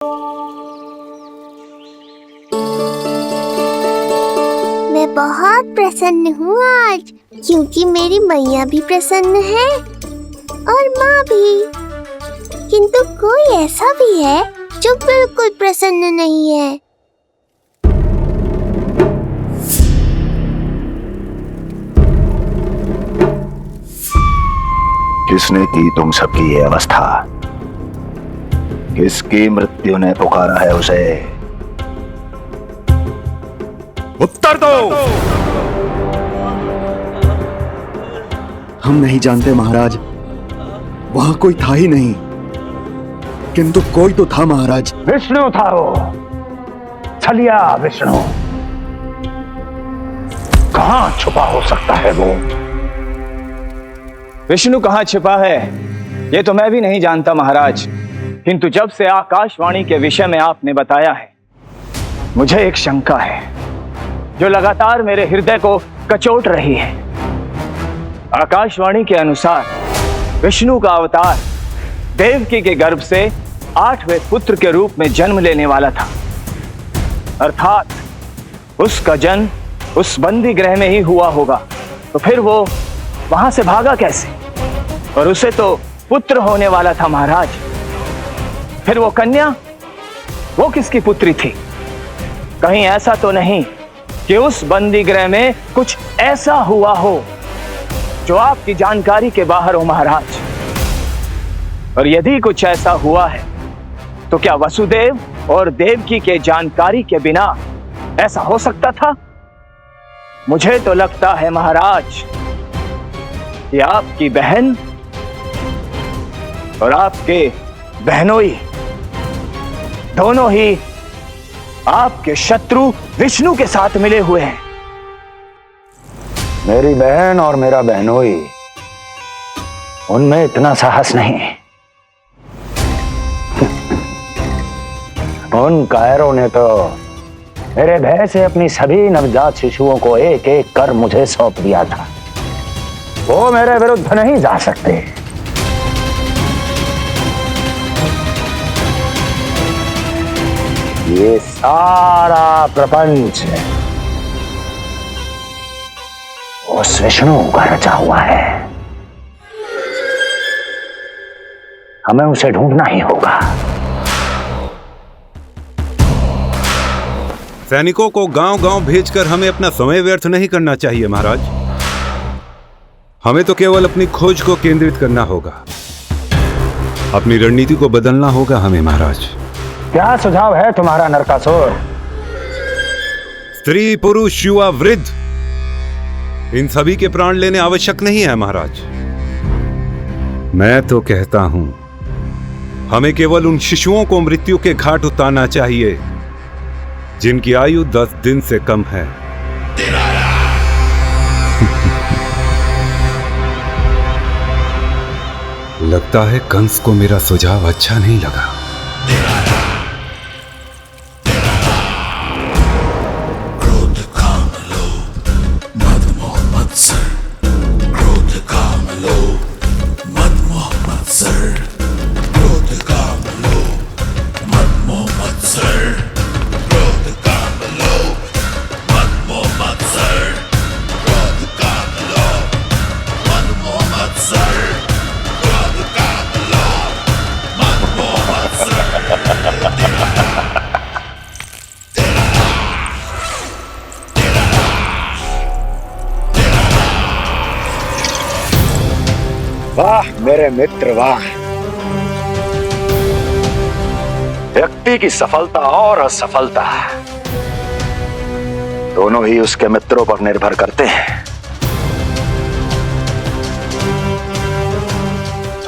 मैं बहुत प्रसन्न हूँ आज, क्योंकि मेरी मैया भी प्रसन्न है और माँ भी। किंतु कोई ऐसा भी है जो बिल्कुल प्रसन्न नहीं है। किसने की तुम सबकी ये अवस्था? किसकी मृत्यु ने पुकारा है उसे? उत्तर दो। हम नहीं जानते महाराज, वहां कोई था ही नहीं। किंतु कोई तो था महाराज। विष्णु था वो, छलिया विष्णु। कहां छुपा हो सकता है वो? विष्णु कहां छिपा है ये तो मैं भी नहीं जानता महाराज, किंतु जब से आकाशवाणी के विषय में आपने बताया है, मुझे एक शंका है जो लगातार मेरे हृदय को कचोट रही है। आकाशवाणी के अनुसार विष्णु का अवतार देवकी के गर्भ से 8वें पुत्र के रूप में जन्म लेने वाला था, अर्थात उसका जन्म उस बंदी गृह में ही हुआ होगा। तो फिर वो वहां से भागा कैसे? और उसे तो पुत्र होने वाला था महाराज। फिर वो कन्या, वो किसकी पुत्री थी? कहीं ऐसा तो नहीं कि उस बंदी गृह में कुछ ऐसा हुआ हो जो आपकी जानकारी के बाहर हो महाराज? और यदि कुछ ऐसा हुआ है तो क्या वसुदेव और देवकी के जानकारी के बिना ऐसा हो सकता था? मुझे तो लगता है महाराज कि आपकी बहन और आपके बहनोई दोनों ही आपके शत्रु विष्णु के साथ मिले हुए हैं। मेरी बहन और मेरा बहनोई, उनमें इतना साहस नहीं। उन कायरों ने तो मेरे भय से अपनी सभी नवजात शिशुओं को एक एक कर मुझे सौंप दिया था। वो मेरे विरुद्ध नहीं जा सकते। ये सारा प्रपंच उस विष्णु का रचा हुआ है। हमें उसे ढूंढना ही होगा। सैनिकों को गांव-गांव भेजकर हमें अपना समय व्यर्थ नहीं करना चाहिए महाराज। हमें तो केवल अपनी खोज को केंद्रित करना होगा। अपनी रणनीति को बदलना होगा हमें महाराज। क्या सुझाव है तुम्हारा नरकासुर? स्त्री, पुरुष, युवा, वृद्ध, इन सभी के प्राण लेने आवश्यक नहीं है महाराज। मैं तो कहता हूं, हमें केवल उन शिशुओं को मृत्यु के घाट उतारना चाहिए जिनकी आयु 10 दिन से कम है। लगता है कंस को मेरा सुझाव अच्छा नहीं लगा। वाह मेरे मित्र वाह। व्यक्ति की सफलता और असफलता दोनों ही उसके मित्रों पर निर्भर करते हैं,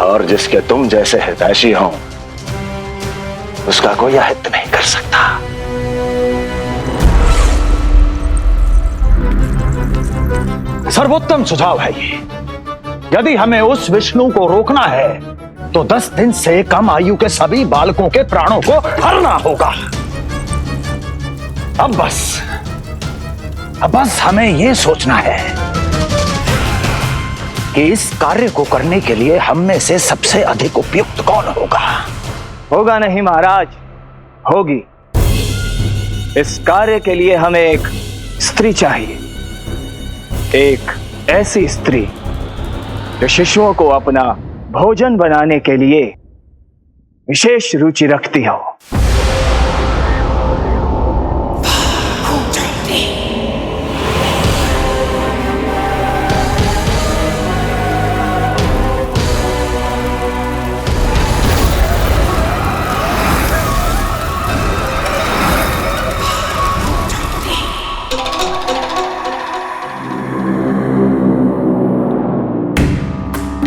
और जिसके तुम जैसे हितैषी हों उसका कोई अहित नहीं कर सकता। सर्वोत्तम सुझाव है ये। यदि हमें उस विष्णु को रोकना है तो 10 दिन से कम आयु के सभी बालकों के प्राणों को हरना होगा। अब बस हमें यह सोचना है कि इस कार्य को करने के लिए हम में से सबसे अधिक उपयुक्त कौन होगा। होगा नहीं महाराज, होगी। इस कार्य के लिए हमें एक स्त्री चाहिए, एक ऐसी स्त्री जो शिशुओं को अपना भोजन बनाने के लिए विशेष रुचि रखती हो।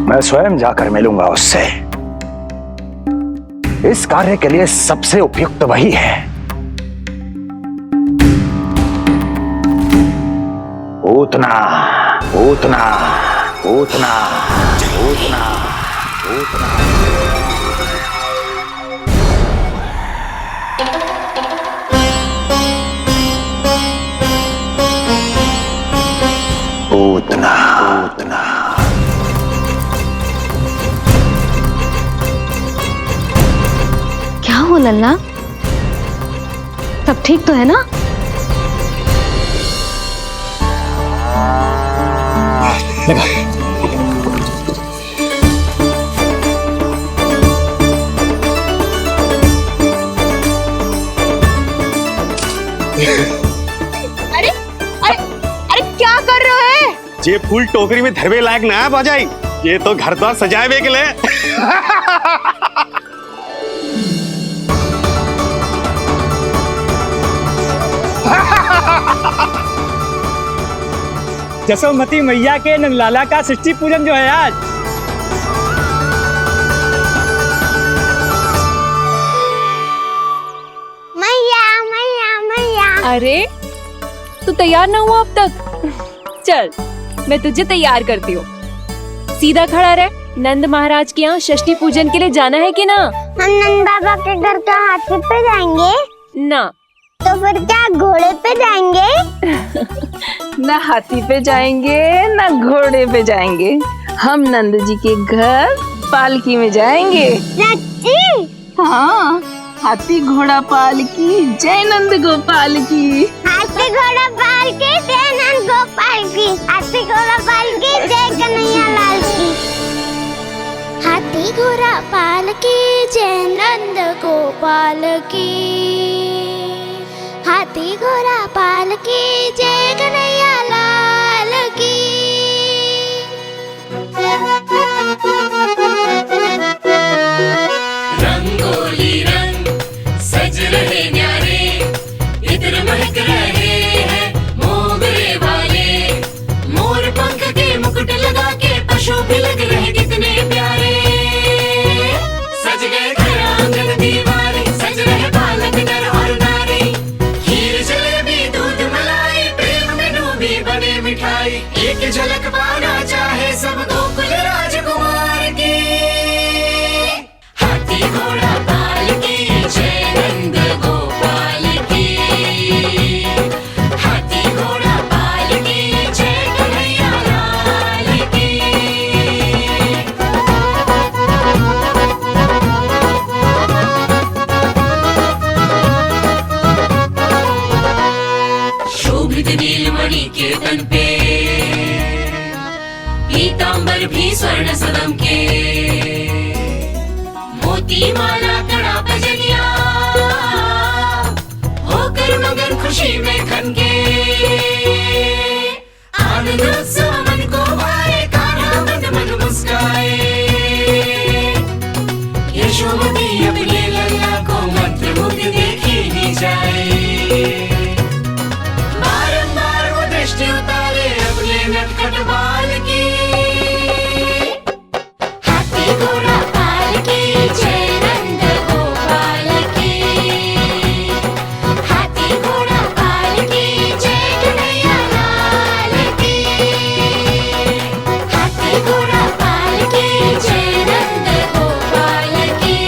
मैं स्वयं जाकर मिलूंगा उससे। इस कार्य के लिए सबसे उपयुक्त वही है। पूतना, पूतना, पूतना, पूतना, पूतना। पूतना, पूतना। क्या हो लल्ला, सब ठीक तो है ना? अरे अरे अरे क्या कर रहे हो? ये फूल टोकरी में धरवे लायक ना है बाजाई, ये तो घर द्वार सजाए के लिए। जसोमती मैया के नंदलाला का षष्ठी पूजन जो है आज। मैया मैया मैया। अरे तू तैयार ना हुआ अब तक? चल मैं तुझे तैयार करती हूँ। सीधा खड़ा रह। नंद महाराज के यहाँ षष्ठी पूजन के लिए जाना है कि ना? हम नंद बाबा के घर तो हाथी पे जाएंगे ना। तो फिर क्या घोड़े पे जाएंगे? ना हाथी पे जाएंगे ना घोड़े पे जाएंगे, हम नंद जी के घर पालकी में जाएंगे। सच्ची? हाँ, हाथी घोड़ा पालकी जय नंद गोपाल की। हाथी घोड़ा पालकी जय नंद गोपाल की। हाथी घोड़ा पालकी जय कन्हैया लाल की। हाथी घोड़ा पालकी जय नंद गोपाल की। हाथी घोड़ा पालकी जय कन्हैया लाल की। रंगोली रंग सज रहे न्यारे, इधर महक रहे हैं मोगरे वाले। मोर पंख के मुकुट लगा के पशु भी लग रहे कितने प्यारे। सज गए घर आंगन दीवारे, सज रहे बालक नर और नारी। खीर जलेबी दूध मलाई, प्रेम में डूबी बने मिठाई। एक झलक पाना चाहे सब गोकुल राजकुमार की। हाथी घोड़ा पालकी जय नंद गोपाल की। हाथी घोड़ा पालकी जय कन्हैया लाल की। शोभित नीलमणि के तन पे, पीतांबर भी स्वर्ण सदम के। मोती माला कड़ा बजनिया, होकर मगन खुशी में खन के। आनंद उत्सव मन को भाए, कान्हा मन मन मुस्काए। यशोमती अपने लल्ला को मंत्रमुग्ध देखी ही जाए। बारंबार वो दृष्टि उतारे अपने नटखट बाल की। हाथी घोड़ा पालकी जय नंद गोपाल की। हाथी घोड़ा पालकी जय कन्हैया लाल की। हाथी घोड़ा पालकी जय नंद गोपाल की।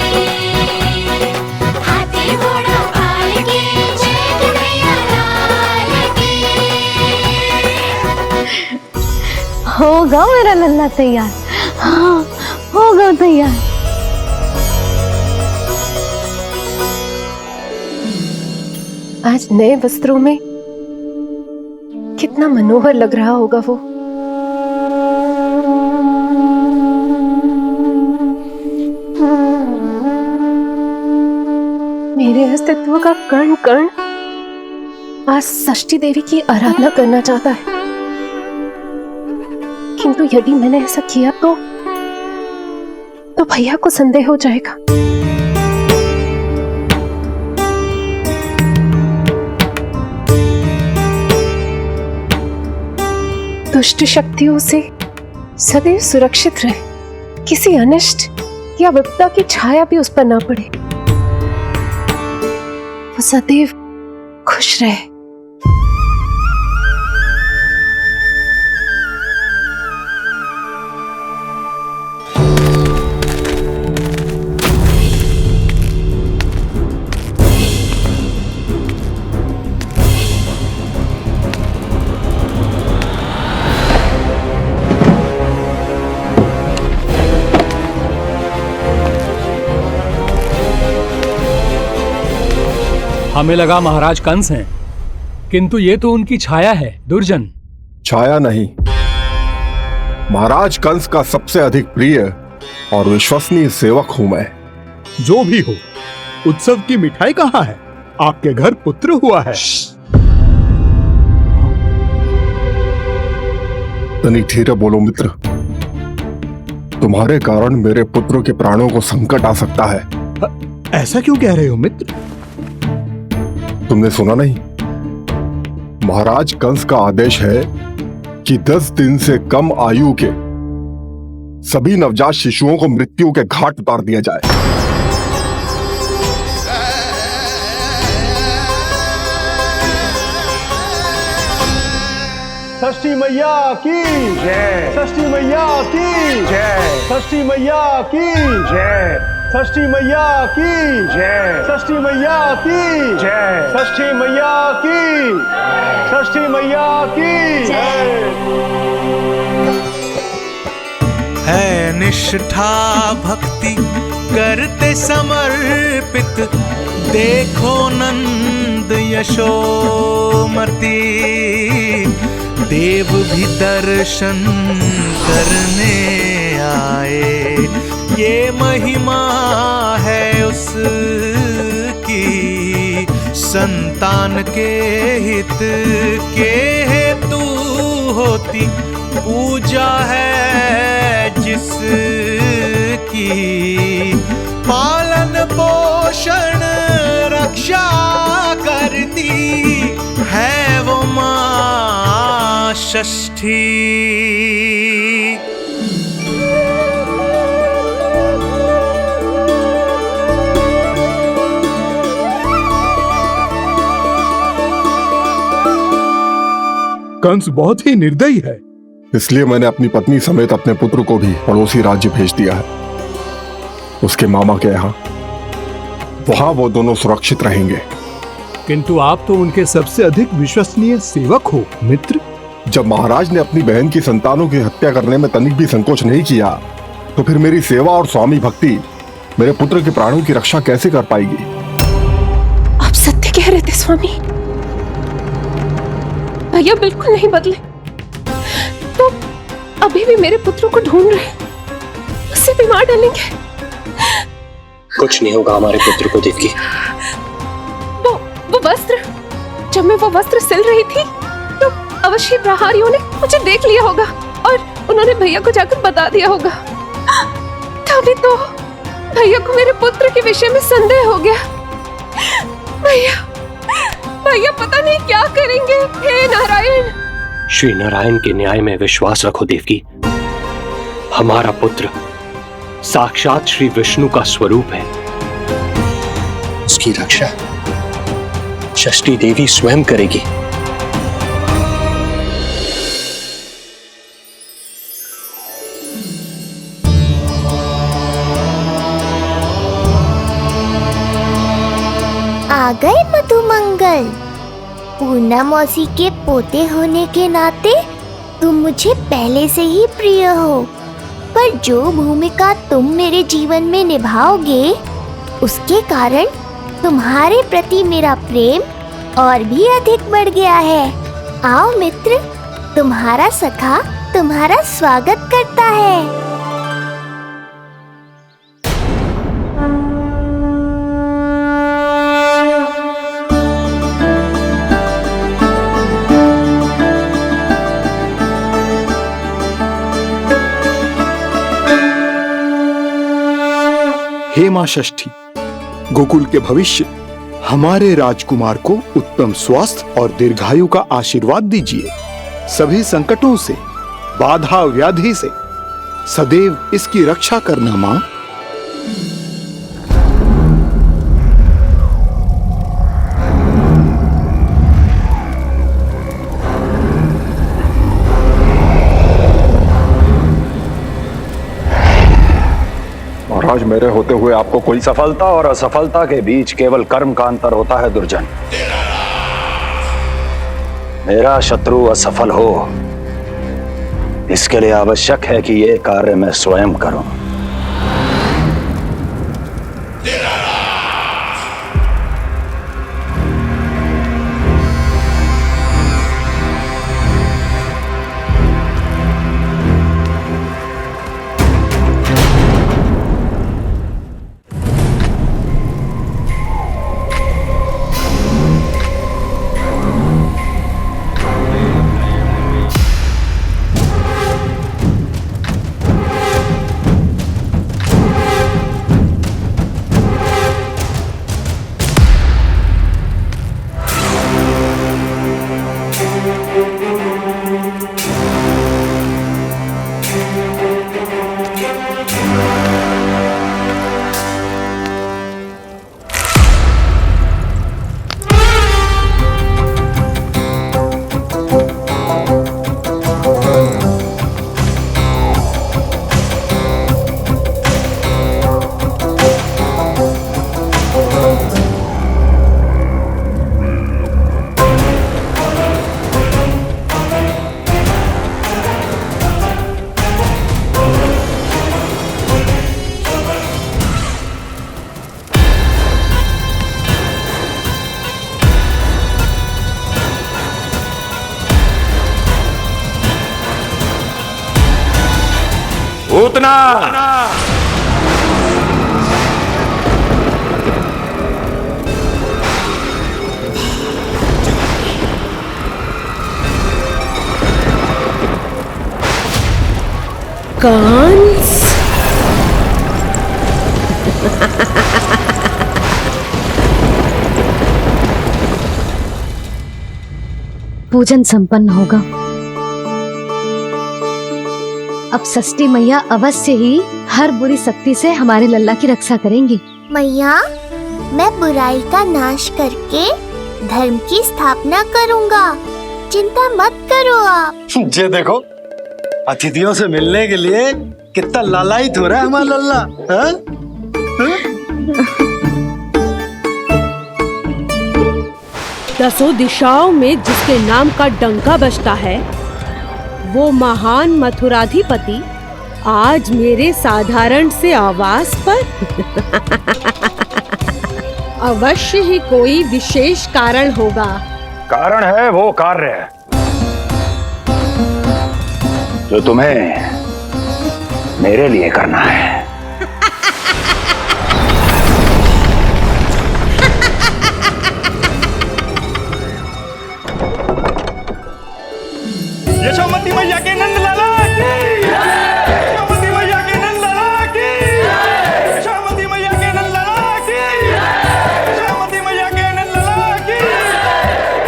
हाथी घोड़ा पालकी जय कन्हैया लाल की। होगा मेरा लल्ला तैयार। हाँ होगा तैयार। आज नए वस्त्रों में कितना मनोहर लग रहा होगा वो। मेरे अस्तित्व का कण कण आज षष्ठी देवी की आराधना करना चाहता है, किंतु यदि मैंने ऐसा किया तो भैया को संदेह हो जाएगा। दुष्ट शक्तियों से सदैव सुरक्षित रहे, किसी अनिष्ट या विपदा की छाया भी उस पर ना पड़े, वो सदैव खुश रहे। हमें लगा महाराज कंस हैं, किंतु ये तो उनकी छाया है दुर्जन। छाया नहीं, महाराज कंस का सबसे अधिक प्रिय और विश्वसनीय सेवक हूं मैं। जो भी हो, उत्सव की मिठाई कहाँ है? आपके घर पुत्र हुआ है। तनिक धीरे बोलो मित्र, तुम्हारे कारण मेरे पुत्र के प्राणों को संकट आ सकता है। ऐसा क्यों कह रहे हो मित्र? तुमने सुना नहीं? महाराज कंस का आदेश है कि 10 दिन से कम आयु के सभी नवजात शिशुओं को मृत्यु के घाट उतार दिया जाए। षष्ठी मैया की जय, षष्ठी मैया की जय, षष्ठी मैया की जय, षष्ठी मैया की जय, षष्ठी मैया की जय, षष्ठी मैया की, षष्ठी मैया की जय। है निष्ठा भक्ति करते समर्पित, देखो नंद यशोमती, देव भी दर्शन करने आए। ये महिमा है उसकी, संतान के हित के हेतु होती पूजा है जिसकी, पालन पोषण रक्षा करती है वो मां षष्ठी। कंस बहुत ही निर्दयी है। इसलिए मैंने अपनी पत्नी समेत अपने पुत्र को भी पड़ोसी राज्य भेज दिया है, उसके मामा के यहाँ। वहां वो दोनों सुरक्षित रहेंगे। किंतु आप तो उनके सबसे अधिक विश्वसनीय सेवक हो मित्र। जब महाराज ने अपनी बहन की संतानों की हत्या करने में तनिक भी संकोच नहीं किया, तो फिर मेरी सेवा और स्वामी भक्ति मेरे पुत्र के प्राणों की रक्षा कैसे कर पाएगी? आप सत्य कह रहे थे स्वामी, भैया बिल्कुल नहीं बदले। तो अभी भी मेरे पुत्र को ढूंढ रहे, उसे भी मार डालेंगे। कुछ नहीं होगा हमारे पुत्र को देवकी। वो वस्त्र, जब मैं वो वस्त्र सिल रही थी तो अवश्य प्रहारियों ने मुझे देख लिया होगा और उन्होंने भैया को जाकर बता दिया होगा। तभी तो भैया को मेरे पुत्र के विषय में संदेह हो गया। भैया पता नहीं क्या करेंगे। हे नारायण! श्री नारायण के न्याय में विश्वास रखो देवकी। हमारा पुत्र साक्षात श्री विष्णु का स्वरूप है। उसकी रक्षा षष्ठी देवी स्वयं करेगी। आ गए मधुमंगल। पूर्णा मौसी के पोते होने के नाते तुम मुझे पहले से ही प्रिय हो, पर जो भूमिका तुम मेरे जीवन में निभाओगे उसके कारण तुम्हारे प्रति मेरा प्रेम और भी अधिक बढ़ गया है। आओ मित्र, तुम्हारा सखा तुम्हारा स्वागत करता है। हे मां षष्ठी, गोकुल के भविष्य हमारे राजकुमार को उत्तम स्वास्थ्य और दीर्घायु का आशीर्वाद दीजिए। सभी संकटों से, बाधा व्याधि से सदैव इसकी रक्षा करना मां। महाराज, मेरे होते हुए आपको कोई सफलता और असफलता के बीच केवल कर्म का अंतर होता है दुर्जन। मेरा शत्रु असफल हो, इसके लिए आवश्यक है कि यह कार्य मैं स्वयं करूं। उतना कंस पूजन संपन्न होगा। अब षष्ठी मैया अवश्य ही हर बुरी शक्ति से हमारे लल्ला की रक्षा करेंगी। मैया, मैं बुराई का नाश करके धर्म की स्थापना करूंगा, चिंता मत करो आप। ये देखो, अतिथियों से मिलने के लिए कितना लालायित हो रहा है हमारा लल्ला। हाँ? दसों दिशाओं में जिसके नाम का डंका बजता है, वो महान मथुराधिपति आज मेरे साधारण से आवास पर अवश्य ही कोई विशेष कारण होगा। कारण है वो कार्य जो तुम्हें मेरे लिए करना है। यशोमती मैया के नंद लाला की, यशोमती मैया के नंद लाला की, यशोमती मैया के नंद लाला की, यशोमती मैया के नंद लाला की,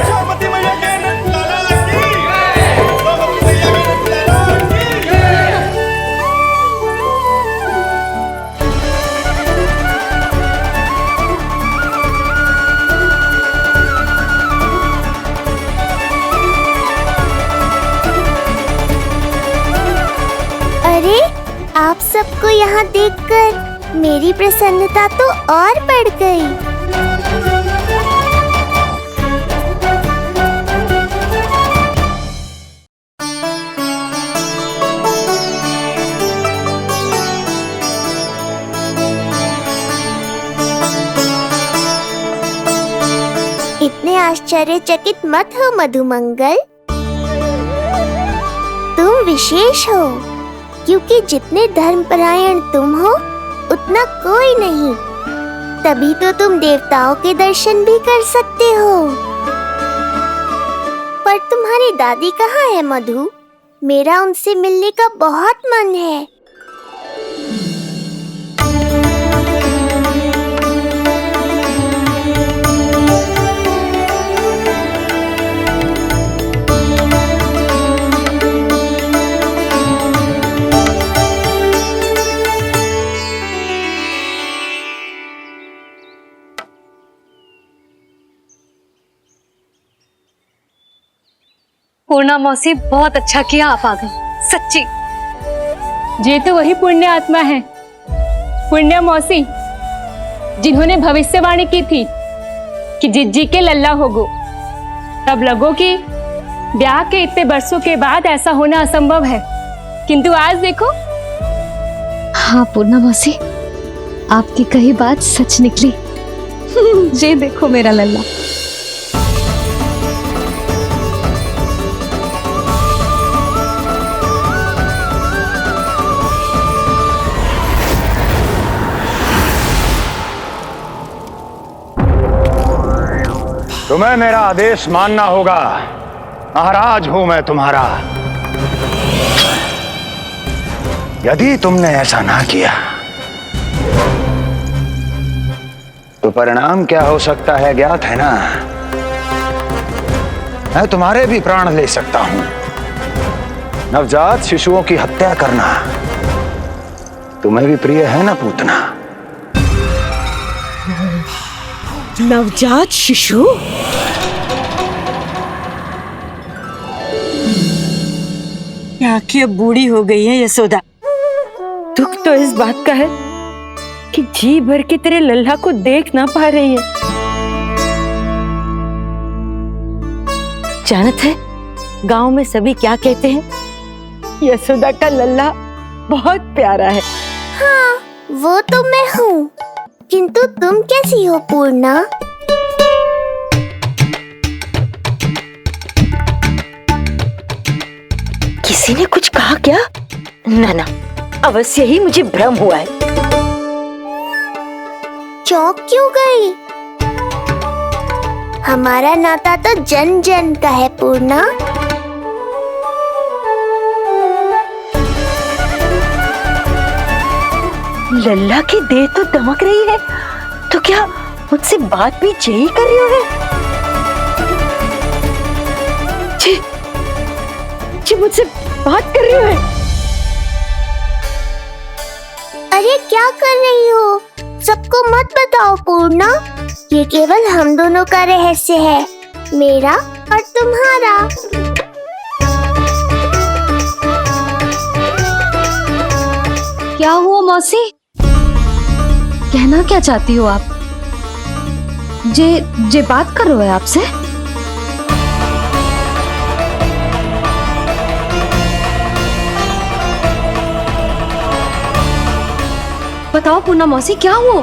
यशोमती मैया के नंद लाला की, यशोमती मैया के नंद लाला की। अरे, आप सबको यहाँ देखकर मेरी प्रसन्नता तो और बढ़ गई। इतने आश्चर्यचकित मत हो मधुमंगल। तुम विशेष हो, क्योंकि जितने धर्मपरायण तुम हो उतना कोई नहीं। तभी तो तुम देवताओं के दर्शन भी कर सकते हो। पर तुम्हारी दादी कहाँ है मधु? मेरा उनसे मिलने का बहुत मन है। पूर्णा मौसी, बहुत अच्छा किया आप आ गए, सच्ची। ये तो वही पुण्य आत्मा है, पुण्य मौसी, जिन्होंने भविष्यवाणी की थी कि जिज्जी के लल्ला होगो। तब लगो कि ब्याह के इतने बरसों के बाद ऐसा होना असंभव है, किंतु आज देखो। हाँ पूर्णा मौसी, आपकी कही बात सच निकली। ये देखो मेरा लल्ला। तुम्हें मेरा आदेश मानना होगा। महाराज हूं मैं तुम्हारा। यदि तुमने ऐसा ना किया तो परिणाम क्या हो सकता है ज्ञात है ना? मैं तुम्हारे भी प्राण ले सकता हूं। नवजात शिशुओं की हत्या करना तुम्हें भी प्रिय है ना पूतना? नवजात शिशु? आंखें अब बूढ़ी हो गई है यशोदा। दुख तो इस बात का है कि जी भर के तेरे लल्ला को देख ना पा रही है। जानत है गांव में सभी क्या कहते हैं? यशोदा का लल्ला बहुत प्यारा है। हाँ, वो तो मैं हूँ, किंतु तुम कैसी हो पूर्णा? किसी ने कुछ कहा क्या? ना ना, अवश्य ही मुझे भ्रम हुआ है। चौंक क्यों गई? हमारा नाता तो जन जन का है पूर्णा। लल्ला की देह तो दमक रही है, तो क्या मुझसे बात भी यही कर रही हो? जी मुझसे बात कर रही हो? अरे क्या कर रही हो? सबको मत बताओ पूर्णा, ये केवल हम दोनों का रहस्य है, मेरा और तुम्हारा। क्या हुआ मौसी? कहना क्या चाहती हो आप? जे बात कर रहे हो आपसे? बताओ पूर्णा मौसी, क्या हुआ?